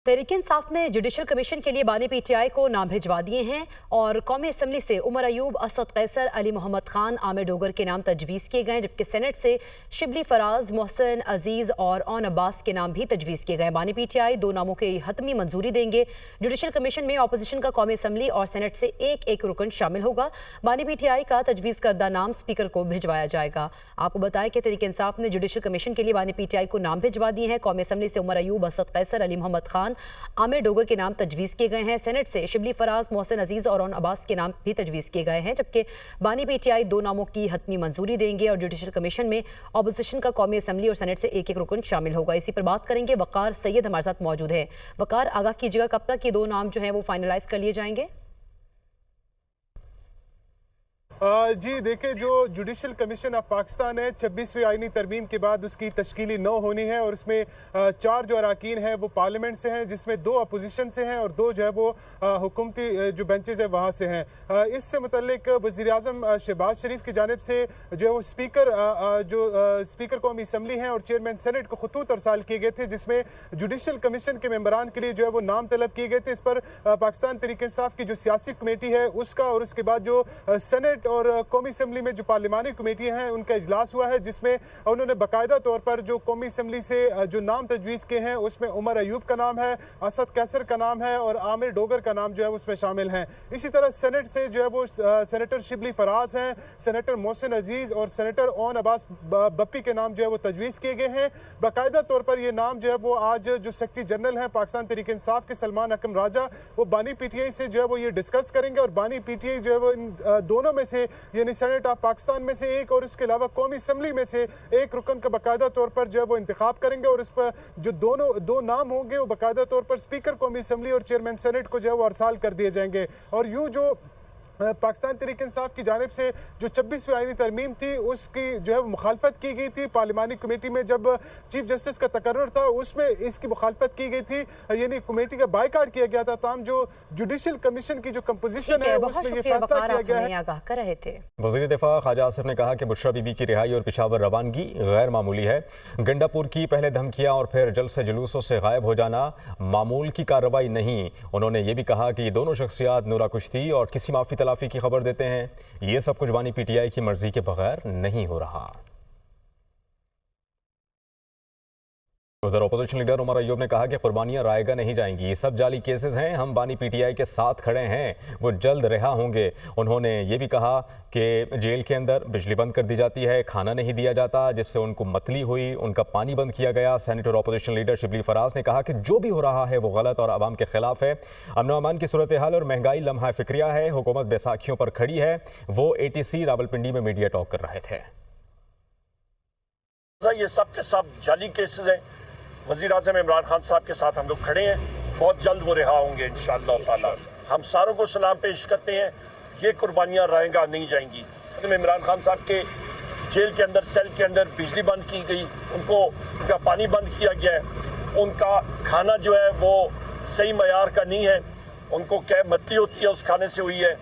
तहरीक इंसाफ ने judicial commission के लिए बानी पीटीआई को नाम भिजवा दिए हैं और कौमी असम्बली से उमर अयूब, असद कैसर, अली मोहम्मद खान, आमिर डोगर के नाम तजवीज़ किए गए, जबकि सेनेट से शिबली फराज, मोहसिन अजीज़ और ओन अब्बास के नाम भी तजवीज़ किए गए। बानी पीटीआई दो नामों की हतमी मंजूरी देंगे। जुडिशल कमीशन में अपोजिशन का कौमी असम्बली और सेनेट से एक एक रुकन शामिल होगा। बानी पीटीआई का तजवीज़ करदा नाम स्पीकर को भिजवाया जाएगा। आपको बताएं कि तहरीक इंसाफ ने जुडिशल कमीशन के लिए बानी पीटीआई को नाम भिजवा दिए हैं। कौमी असम्बली से उमर अयूब, असद कैसर, अली मोहम्मद खान, आमिर डोगर के नाम तजवीज़ किए गए हैं। सेनेट से शिबली फराज, मोहसिन अजीज़ और ओन अब्बास के नाम भी तजवीज़ किए गए हैं, जबकि बानी पीटीआई दो नामों की हतमी मंजूरी देंगे और जुडिशल कमीशन में अपोजिशन का कौमी असम्बली और सेनेट से एक एक रुकन शामिल होगा। इसी पर बात करेंगे। वकार सैयद हमारे साथ मौजूद है। वकार, आगाह कीजिएगा, कब तक ये दो नाम जो है वो फाइनलाइज कर लिए जाएंगे? जी देखिए, जो जुडिशल कमीशन ऑफ पाकिस्तान है, 26वीं आईनी तरमीम के बाद उसकी तश्कीली 9 होनी है और उसमें 4 जो अरकान हैं वो पार्लियामेंट से हैं, जिसमें 2 अपोजिशन से हैं और 2 जो है वो हुकूमती जो बेंचेस है वहाँ से हैं। इससे मुतल्लिक वज़ीर-ए-आज़म शहबाज शरीफ की जानिब से जो है वो स्पीकर कौमी असम्बली हैं और चेयरमैन सेनेट को खतूत अरसाल किए गए थे, जिसमें जुडिशल कमीशन के मेंबरान के लिए जो है वो नाम तलब किए गए थे। इस पर पाकिस्तान तहरीक इंसाफ की जो सियासी कमेटी है उसका और उसके बाद जो सेनेट और कौमी असम्बली में जो पार्लिमानी कमेटियां हैं उनका इजलास हुआ है, जिसमें उन्होंने बाकायदा तौर पर जो कौमी असम्बली से जो नाम तजवीज़ किए हैं उसमें उमर अयूब का नाम है, असद कैसर का नाम है और आमिर डोगर का नाम जो है उसमें शामिल हैं। इसी तरह सेनेट से जो है वो सेनेटर शिबली फराज हैं, सेनेटर मोहसिन अजीज़ और सेनेटर ओन अब्बास बप्पी के नाम जो है वो तजवीज़ किए गए हैं। बाकायदा तौर पर ये नाम जो है वो आज जो सेक्रेटरी जनरल हैं पाकिस्तान तहरीक इंसाफ के सलमान अकरम राजा, वो बानी पीटीआई से जो है वो ये डिस्कस करेंगे और बानी पीटीआई जो है वो इन दोनों में से यानी सेनेट ऑफ पाकिस्तान में से एक और इसके अलावा कौमी असम्बली में से एक रुकन का बाकायदा तौर पर जो है वो इंतखाब करेंगे और इस पर जो दो नाम होंगे वो बाकायदा तौर पर स्पीकर कौमी असम्बली और चेयरमैन सेनेट को जो है वो अरसाल कर दिए जाएंगे। और यूँ जो पाकिस्तान तहरीक इंसाफ की जानिब से जो 26वीं आईनी तरमीम थी उसकी जो है मुखालफत की गई थी पार्लिमानी कमेटी में, जब चीफ जस्टिस का तकर्रुर था उसमें इसकी मुखालफत की गई थी, यानी कमेटी का बायकाट किया गया था। तमाम जो जुडिशल कमिशन की जो कंपोजिशन है उसमें ये फैसला किया गया है। आगाह कर रहे थे वज़ीर दिफा ख्वाजा आसिफ ने कहा कि बुशरा बीबी की रिहाई और पेशावर रवानगी गैर मामूली है। गंडापुर की पहले धमकियां और फिर जल्द से जुलूसों से गायब हो जाना मामूल की कार्रवाई नहीं। उन्होंने ये भी कहा कि ये दोनों शख्सियात नूरा कुश्ती और किसी माफी तलाफी की खबर देते हैं। ये सब कुछ बानी पीटीआई की मर्जी के बगैर नहीं हो रहा। उधर अपोजिशन लीडर उमर अयूब ने कहा कि कुर्बानियां रायगा नहीं जाएंगी, ये सब जाली केसेस हैं, हम बानी पीटीआई के साथ खड़े हैं, वो जल्द रिहा होंगे। उन्होंने ये भी कहा कि जेल के अंदर बिजली बंद कर दी जाती है, खाना नहीं दिया जाता, जिससे उनको मतली हुई, उनका पानी बंद किया गया। सेनेट और अपोजिशन लीडर शिबली फराज ने कहा कि जो भी हो रहा है वो गलत और आवाम के खिलाफ है। अमन व अमान की सूरत हाल और महंगाई लम्हा फिक्रिया है, हुकूमत बैसाखियों पर खड़ी है। वो ATC रावलपिंडी में मीडिया टॉक कर रहे थे। ये सब के सब जाली केसेस हैं। वज़ीर-ए-आज़म इमरान खान साहब के साथ हम लोग खड़े हैं, बहुत जल्द वो रिहा होंगे इंशाअल्लाह ताला। हम सारों को सलाम पेश करते हैं, ये कुर्बानियाँ रायगा नहीं जाएंगी। इमरान खान साहब के जेल के अंदर, सेल के अंदर बिजली बंद की गई, उनका पानी बंद किया गया है, उनका खाना जो है वो सही मयार का नहीं है, उनको क्या मतली होती है उस खाने से हुई है।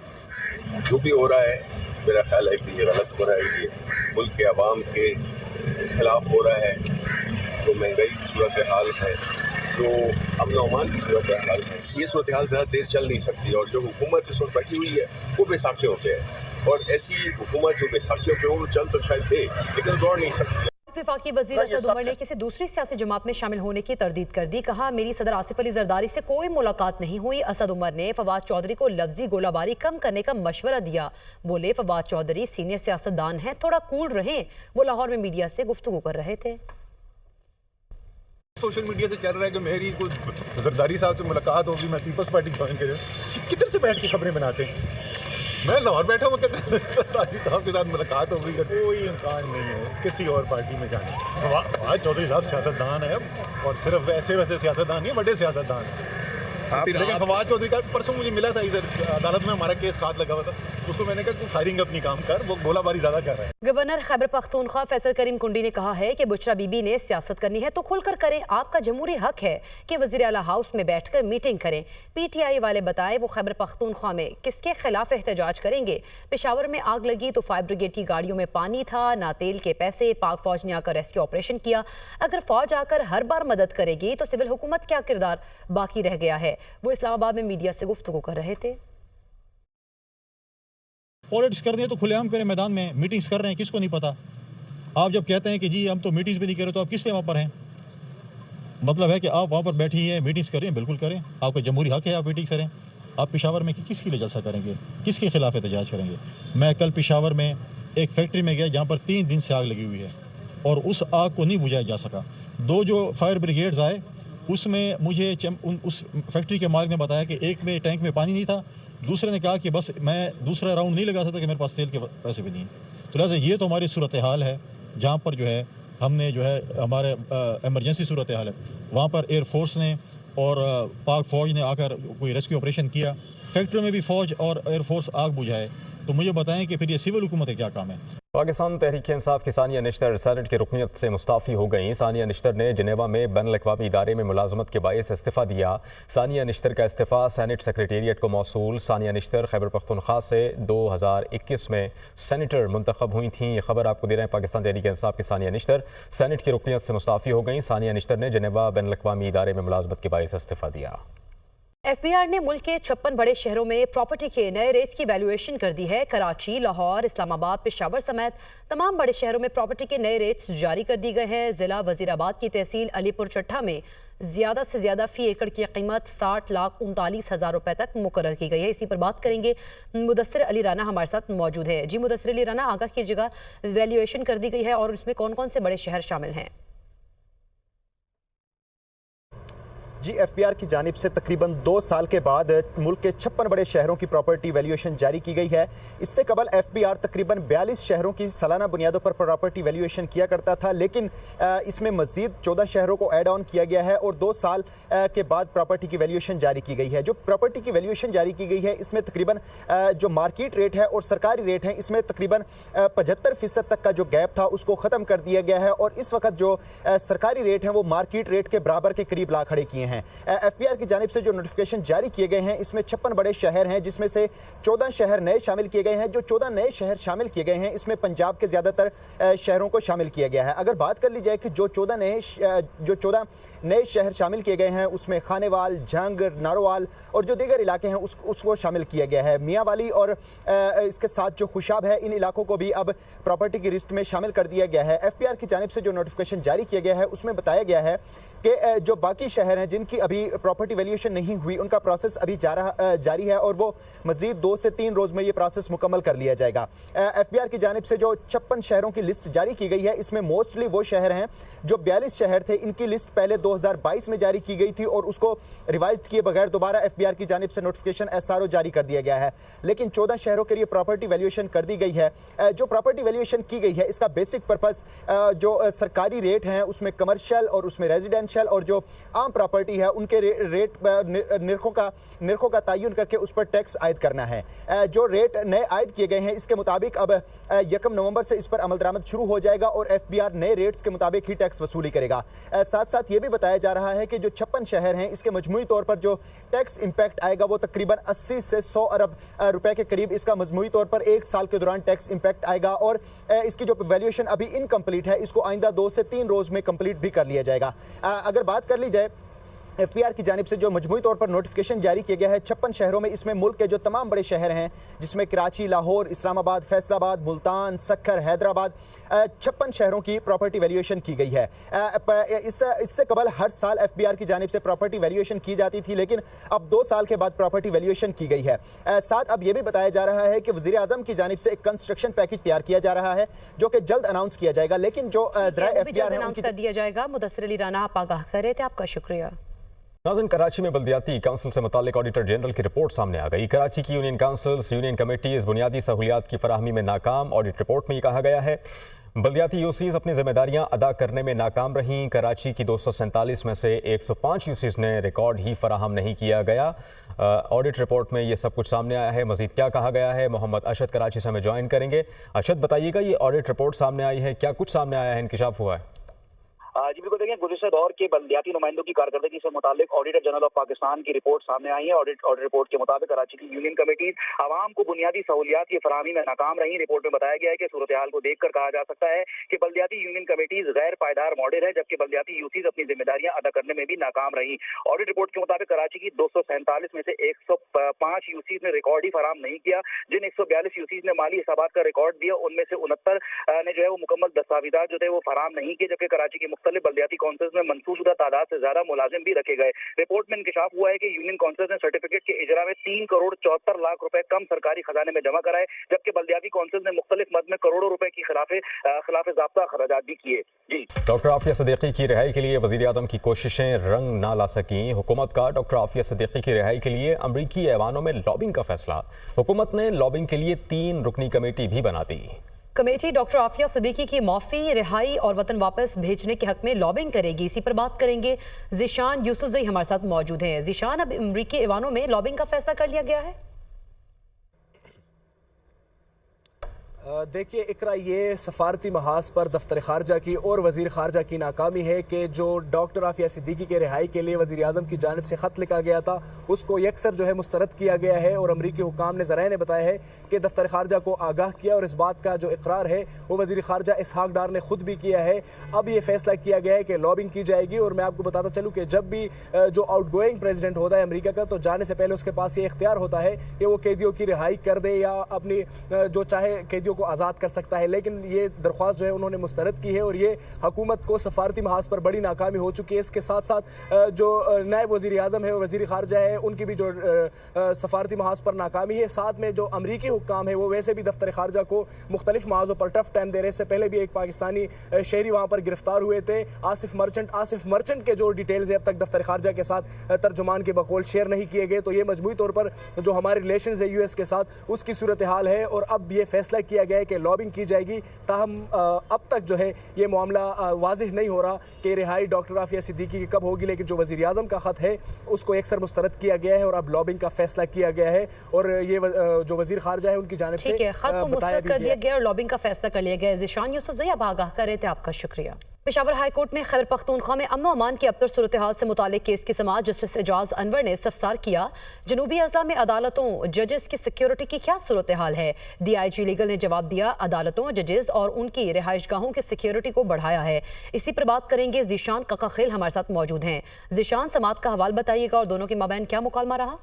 जो भी हो रहा है मेरा ख्याल है कि ये गलत हो रहा है, ये मुल्क के अवाम के खिलाफ हो रहा है। जो महंगाई की सूरत हाल है, जो अमन व अमान की सूरत हाल है, ये सूरत हाल ज़्यादा देर चल नहीं सकती और जो हुकूमत इस वक्त बैठी हुई है वो बैसाखियों पे है और ऐसी हुकूमत जो बैसाखियों पे हो वो चल तो शायद दे लेकिन दौड़ नहीं सकती। वफाकी वज़ीर असद उमर ने किसी दूसरी सियासी जमात में शामिल होने की तरदीद कर दी। कहा, मेरी सदर आसिफ अली जरदारी से कोई मुलाकात नहीं हुई। असद उमर ने फवाद चौधरी को लफ्जी गोलाबारी कम करने का मशवरा दिया। बोले, फवाद चौधरी सीनियर सियासतदान हैं, थोड़ा कूल रहें। वो लाहौर में मीडिया से गुफ्तगू कर रहे थे। सोशल मीडिया से चल रहा है कि मेरी कोई जरदारी साहब से मुलाकात होगी, मैं पीपल्स पार्टी ज्वाइन कर रहा हूँ। किधर से बैठ के खबरें बनाते हैं? मैं लाहौर बैठा हूँ, जरदारी साहब के साथ मुलाकात होगी, कोई इम्कान नहीं है किसी और पार्टी में जाने। फवाद चौधरी साहब सियासतदान है और सिर्फ ऐसे वैसे सियासतदान नहीं, बड़े सियासतदान हैं। लेकिन फवाद चौधरी का परसों मुझे मिला था इधर अदालत में, हमारा केस साथ लगा हुआ था। اس کو میں نے کہا تو فائرنگ اپنی کام کر, وہ گولہ باری زیادہ کر رہا ہے. گورنر خیبر پختونخوا فیصل کریم کنڈی نے کہا ہے کہ بشرا بی بی نے سیاست کرنی ہے تو کھل کر کریں, آپ کا جمہوری حق ہے کہ وزیر اعلیٰ ہاؤس میں بیٹھ کر میٹنگ کریں. پی ٹی آئی والے بتائیں وہ خیبر پختونخوا میں کس کے خلاف احتجاج کریں گے. پشاور میں آگ لگی تو فائر بریگیڈ کی گاڑیوں میں پانی تھا, نہ تیل کے پیسے. پاک فوج نے آ کر ریسکیو آپریشن کیا. اگر فوج آ کر ہر بار مدد کرے گی تو سول حکومت کیا کردار باقی رہ گیا ہے. وہ اسلام آباد میں میڈیا سے گفتگو کر رہے تھے. پالیٹکس کر دیں تو کھلے عام کریں, میدان میں میٹنگز کر رہے ہیں, کس کو نہیں پتا. آپ جب کہتے ہیں کہ جی ہم تو میٹنگز بھی نہیں کر رہے, تو آپ کس لیے وہاں پر ہیں؟ مطلب ہے کہ آپ وہاں پر بیٹھی ہیں, میٹنگز کریں, بالکل کریں, آپ کا جمہوری حق ہے, آپ میٹنگز کریں. آپ پشاور میں کس کے لیے جلسہ کریں گے, کس کے خلاف احتجاج کریں گے؟ میں کل پشاور میں ایک فیکٹری میں گیا جہاں پر 3 دن سے آگ لگی ہوئی ہے اور اس آگ کو نہیں بجھایا جا سکا. 2 جو فائر بریگیڈز آئے اس میں مجھے اس فیکٹری کے مالک نے بتایا کہ ایک میں ٹینک میں پانی نہیں تھا, دوسرے نے کہا کہ بس میں دوسرا راؤنڈ نہیں لگا سکتا کہ میرے پاس تیل کے پیسے بھی نہیں. تو لہٰذا یہ تو ہماری صورتحال ہے جہاں پر جو ہے ہم نے جو ہے ہمارے ایمرجنسی صورتحال ہے, وہاں پر ایئر فورس نے اور پاک فوج نے آ کر کوئی ریسکیو آپریشن کیا. فیکٹری میں بھی فوج اور ایئر فورس آگ بجھائے, تو مجھے بتائیں کہ پھر یہ سول حکومت کا کیا کام ہے. پاکستان تحریک انصاف کی ثانیہ نشتر سینٹ کی رکنیت سے مستعفی ہو گئیں. ثانیہ نشتر نے جنیوا میں بین الاقوامی ادارے میں ملازمت کے باعث استعفیٰ دیا. ثانیہ نشتر کا استعفیٰ سینٹ سیکریٹریٹ کو موصول. ثانیہ نشتر خیبر پختونخوا سے 2021 میں سینیٹر منتخب ہوئی تھیں. یہ خبر آپ کو دے رہے ہیں. پاکستان تحریک انصاف کی ثانیہ نشتر سینٹ کی رکنیت سے مستعفی ہو گئیں. ثانیہ نشتر نے جنیوا بین الاقوامی ادارے میں ملازمت کے باعث استعفیٰ دیا. ایف بی آر نے ملک کے 56 بڑے شہروں میں پراپرٹی کے نئے ریٹس کی ویلیویشن کر دی ہے. کراچی، لاہور، اسلام آباد، پشاور سمیت تمام بڑے شہروں میں پراپرٹی کے نئے ریٹس جاری کر دی گئے ہیں. ضلع وزیر آباد کی تحصیل علی پور چٹھا میں زیادہ سے زیادہ فی ایکڑ کی قیمت 60,39,000 روپے تک مقرر کی گئی ہے. اسی پر بات کریں گے. مدثر علی رانا ہمارے ساتھ موجود ہے. جی مدثر علی رانا، آگاہ کیجیے گا, ویلیویشن کر دی گئی ہے اور اس میں کون کون سے بڑے شہر شامل ہیں؟ جی ایف بی آر کی جانب سے تقریباً 2 سال کے بعد ملک کے 56 بڑے شہروں کی پراپرٹی ویلیویشن جاری کی گئی ہے. اس سے قبل ایف بی آر تقریباً 42 شہروں کی سالانہ بنیادوں پر پراپرٹی ویلیویشن کیا کرتا تھا, لیکن اس میں مزید 14 شہروں کو ایڈ آن کیا گیا ہے اور 2 سال کے بعد پراپرٹی کی ویلیویشن جاری کی گئی ہے. جو پراپرٹی کی ویلیویشن جاری کی گئی ہے اس میں تقریباً جو مارکیٹ ریٹ ہے اور سرکاری ریٹ ہیں اس میں تقریباً 75% تک کا جو گیپ تھا اس کو ختم کر دیا گیا ہے اور اس وقت جو سرکاری ریٹ ہیں وہ مارکیٹ ریٹ کے برابر کے قریب لا کھڑے کیے ہیں. ایف بی آر کی جانب سے جو نوٹیفیکیشن جاری کیے گئے ہیں اس میں 56 بڑے شہر ہیں جس میں سے 14 شہر نئے شامل کیے گئے ہیں. جو 14 نئے شہر شامل کیے گئے ہیں اس میں پنجاب کے زیادہ تر شہروں کو شامل کیا گیا ہے. اگر بات کر لی جائے کہ جو 14 نئے شہر شامل کیے گئے ہیں اس میں خانیوال، جھنگ، ناروال اور جو دیگر علاقے ہیں اس کو شامل کیا گیا ہے. میاں والی اور اس کے ساتھ جو خوشاب ہے ان علاقوں کو بھی اب پراپرٹی کی لسٹ میں شامل کر دیا گیا ہے. ایف بی آر کی جانب سے جو نوٹیفیکیشن جاری کیا گیا ہے اس میں بتایا گیا ہے کہ جو باقی شہر ہیں جن کی ابھی پراپرٹی ویلیویشن نہیں ہوئی ان کا پروسیس ابھی جاری ہے اور وہ مزید 2 سے 3 روز میں یہ پروسیس مکمل کر لیا جائے گا. ایف بی آر کی جانب سے جو 56 شہروں کی لسٹ جاری کی گئی ہے اس میں موسٹلی وہ شہر ہیں جو 42 شہر تھے, ان کی لسٹ پہلے 2022 میں جاری کی گئی تھی اور اس کو ریوائزڈ کیے بغیر دوبارہ ایف بی آر کی جانب سے نوٹیفیکیشن ایس آر او جاری کر دیا گیا ہے. لیکن 14 شہروں کے لیے پراپرٹی ویلیویشن کر دی گئی ہے. جو پراپرٹی ویلیویشن کی گئی ہے اس کا بیسک پرپس جو سرکاری ریٹ ہیں اس میں کمرشل اور اس میں ریزیڈینشل اور جو عام پراپرٹی ہے ان کے ریٹ نرخوں کا تعین کر کے اس پر ٹیکس عائد کرنا ہے. جو ریٹ نئے عائد کیے گئے ہیں اس کے مطابق اب 1 نومبر سے اس پر عمل درآمد شروع ہو جائے گا اور ایف بی آر نئے ریٹس کے مطابق ہی ٹیکس وصولی کرے گا. ساتھ ساتھ یہ بھی بتایا جا رہا ہے کہ جو 56 شہر ہیں اس کے مجموعی طور پر جو ٹیکس امپیکٹ آئے گا وہ تقریباً 80 سے 100 ارب روپے کے قریب اس کا مجموعی طور پر 1 سال کے دوران ٹیکس امپیکٹ آئے گا اور اس کی جو ویلیویشن ابھی انکمپلیٹ ہے اس کو آئندہ 2 سے 3 روز میں کمپلیٹ بھی کر لیا جائے گا. اگر بات کر لی جائے ایف بی آر کی جانب سے جو مجموعی طور پر نوٹیفیکیشن جاری کیا گیا ہے 56 شہروں میں اس میں ملک کے جو تمام بڑے شہر ہیں جس میں کراچی، لاہور، اسلام آباد، فیصل آباد، ملتان، سکھر، حیدرآباد 56 شہروں کی پراپرٹی ویلیویشن کی گئی ہے. اس سے قبل ہر سال ایف بی آر کی جانب سے پراپرٹی ویلیویشن کی جاتی تھی لیکن اب 2 سال کے بعد پراپرٹی ویلیویشن کی گئی ہے. ساتھ اب یہ بھی بتایا جا رہا ہے کہ وزیر اعظم کی جانب سے ایک کنسٹرکشن پیکج تیار کیا جا رہا ہے جو کہ جلد اناؤنس کیا جائے گا. لیکن جو ذرائع ایف بی آر ہیں کر دیا جائے گا. مدثر علی رانا آپ آگاہ کر رہے تھے, آپ کا شکریہ. ناظرین، کراچی میں بلدیاتی کونسل سے متعلق آڈیٹر جنرل کی رپورٹ سامنے آ گئی. کراچی کی یونین کونسلز، یونین کمیٹیز بنیادی سہولیات کی فراہمی میں ناکام. آڈٹ رپورٹ میں یہ کہا گیا ہے बल्दियाती यूसीज अपनी जिम्मेदारियां अदा करने में नाकाम रहीं। कराची की 247 में से 105 यूसीज ने रिकॉर्ड ही फराहम नहीं किया गया। ऑडिट रिपोर्ट में ये सब कुछ सामने आया है। मजीद क्या कहा गया है, मोहम्मद अशद कराची से हमें ज्वाइन करेंगे। अशद बताइएगा, ये ऑडिट रिपोर्ट सामने आई है, क्या कुछ सामने आया है, इंकिशाफ हुआ है? जी बिल्कुल, देखिए गुज़िश्ता दौर के बल्दियाती नुमाइंदों की कारकर्दगी से मुतालिक ऑडिटर जनरल ऑफ पाकिस्तान की रिपोर्ट सामने आई है। ऑडिट रिपोर्ट के मुताबिक कराची की यूनियन कमेटीज आवाम को बुनियादी सहूलियात की फराहमी में नाकाम रही। रिपोर्ट में बताया गया है कि सूरत हाल को देखकर कहा जा सकता है कि बल्दियाती यूनियन कमेटीज गैर पायदार मॉडल है, जबकि बल्दियाती यूसीज अपनी जिम्मेदारियां अदा करने में भी नाकाम रही। ऑडिट रिपोर्ट के मुताबिक कराची की 247 में से 105 यूसीज ने रिकॉर्ड ही फराहम नहीं किया। जिन 142 यूसीज ने माली हिसाबात का रिकॉर्ड दिया, उनमें से 69 ने जो है वो मुकम्मल दस्तावेजात जो थे वो फराहम नहीं किए, जबकि कराची की मुख्तलिफ बल्दियाती काउंसिल्स में मंसूबा तादाद से ज्यादा मुलाजिम भी रखे गए। रिपोर्ट में इंकशाफ हुआ है कि यूनियन काउंसिल ने सर्टिफिकेट के इजरा में 3 करोड़ 74 लाख रुपए कम सरकारी खजाने में जमा कराए, जबकि बल्दियाती काउंसिल ने मुख्तलिफ मद में करोड़ों रुपए की खिलाफ ज़ाब्ता खराजात भी किए। जी डॉक्टर आफिया सिद्दीकी की रिहाई के लिए वज़ीर आज़म की कोशिशें रंग ना ला सकी। हुकूमत का डॉक्टर आफिया सिद्दीकी की रिहाई के लिए अमरीकी ऐवानों में लॉबिंग का फैसला। हुकूमत ने लॉबिंग के लिए 3 रुकनी कमेटी भी बना दी। कमेटी डॉक्टर आफिया सिद्दीकी की माफ़ी, रिहाई और वतन वापस भेजने के हक में लॉबिंग करेगी। इसी पर बात करेंगे। ज़ीशान यूसुफ़ज़ई हमारे साथ मौजूद हैं। ज़ीशान, अब अमरीकी ऐवानों में लॉबिंग का फैसला कर लिया गया है? देखिए इकरा, ये सफारती महाज पर दफ्तर खारजा की और वज़ीर खारजा की नाकामी है कि जो डॉक्टर आफिया सिद्दीकी के रिहाई के लिए वज़ीर आज़म की जानिब से ख़त लिखा गया था, उसको यकसर जो है मुस्तरद किया गया है। और अमरीकी हुकाम ने ज़राए ने बताया है कि दफ्तर खारजा को आगाह किया और इस बात का जो इकरार है वो वज़ीर खारजा इसहाक डार ने खुद भी किया है। अब ये फैसला किया गया है कि लॉबिंग की जाएगी। और मैं आपको बताता चलूँ कि जब भी जो आउट गोइंग प्रेजिडेंट होता है अमरीका का, तो जाने से पहले उसके पास ये इख्तियार होता है कि वो कैदियों की रिहाई कर दे या अपनी जो चाहे कैदियों को आज़ाद कर सकता है। लेकिन ये दरख्वास्त जो है उन्होंने मुस्तरद की है और ये हुकूमत को सफारती महाज पर बड़ी नाकामी हो चुकी है। इसके साथ साथ जो नायब वज़ीर आज़म है और वज़ीर खारजा है, उनकी भी जो सफारती महाज पर नाकामी है। साथ में जो अमरीकी हुक्काम है वो वैसे भी दफ्तर खारजा को मुख्तलिफ महाजों पर टफ टाइम दे रहे। इससे पहले भी एक पाकिस्तानी शहरी वहाँ पर गिरफ्तार हुए थे, आसिफ मर्चेंट के जो डिटेल्स है अब तक दफ्तर खारजा के साथ तर्जुमान के बकौल शेयर नहीं किए गए। तो ये मजमूई तौर पर जो हमारे रिलेशन है यूएस के साथ, उसकी सूरत हाल है। और अब ये फैसला किया गया है कि लॉबिंग की जाएगी। ताहम अब तक जो है ये मामला वाज़िह नहीं हो रहा कि रिहाई डॉक्टर आफिया सिद्दीकी की कब होगी, लेकिन जो वज़ीर आज़म का ख़त है उसको अक्सर मुस्तरद किया गया है और अब लॉबिंग का फैसला किया गया है। और ये जो वज़ीर खारजा है उनकी जानिब से ख़त को मुस्तरद कर दिया गया और लॉबिंग का फैसला कर लिया गया। ज़ीशान यूसुफ़ज़ई अब आगाह कर रहे थे, आपका शुक्रिया। पेशावर हाई कोर्ट में खैबर पख्तूनख्वा में अमन अमान की अबतर सूरत हाल से मुतालिक केस की समाअत जस्टिस एजाज अनवर ने इस्तफसार किया। जनूबी अजला में अदालतों जजेस की सिक्योरिटी की क्या सूरत हाल है? DIG लीगल ने जवाब दिया, अदालतों जजेस और उनकी रिहाइशगाहों की सिक्योरिटी को बढ़ाया है। इसी पर बात करेंगे। ज़ीशान ककाखेल हमारे साथ मौजूद हैं। ज़ीशान, समाअत का हवाल बताइएगा और दोनों के माबैन क्या मुकालमा रहा?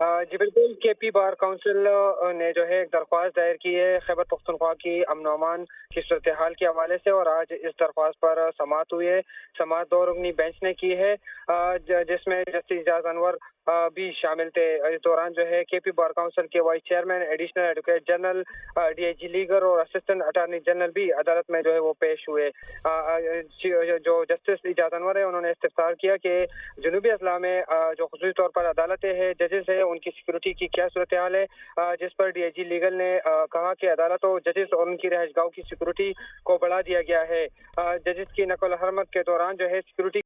जी बिल्कुल, KP बार काउंसिल ने जो है एक दरख्वास्त दायर की है खैबर पख्तूनख्वा की अमन अमान की सूरत हाल के हवाले से, और आज इस दरख्वास्त पर समाअत हुई है। समाअत 2 रुकनी बेंच ने की है, जिसमें जस्टिस एजाज अनवर भी शामिल थे। इस दौरान जो है KP बार काउंसिल के vice chairman, additional advocate general, DIG legal और असिस्टेंट अटार्नी जनरल भी अदालत में जो है वो पेश हुए। जो जस्टिस एजाज अनवर है उन्होंने इस्तफसार किया कि जनूबी अजला में जो खुसूसी तौर पर अदालतें हैं, जजेस है, उनकी सिक्योरिटी की क्या सूरत हाल है, जिस पर DIG लीगल ने कहा कि अदालतों जजेस और उनकी रिहाइशगाहों की सिक्योरिटी को बढ़ा दिया गया है। जजेस की नकल हरमत के दौरान जो है सिक्योरिटी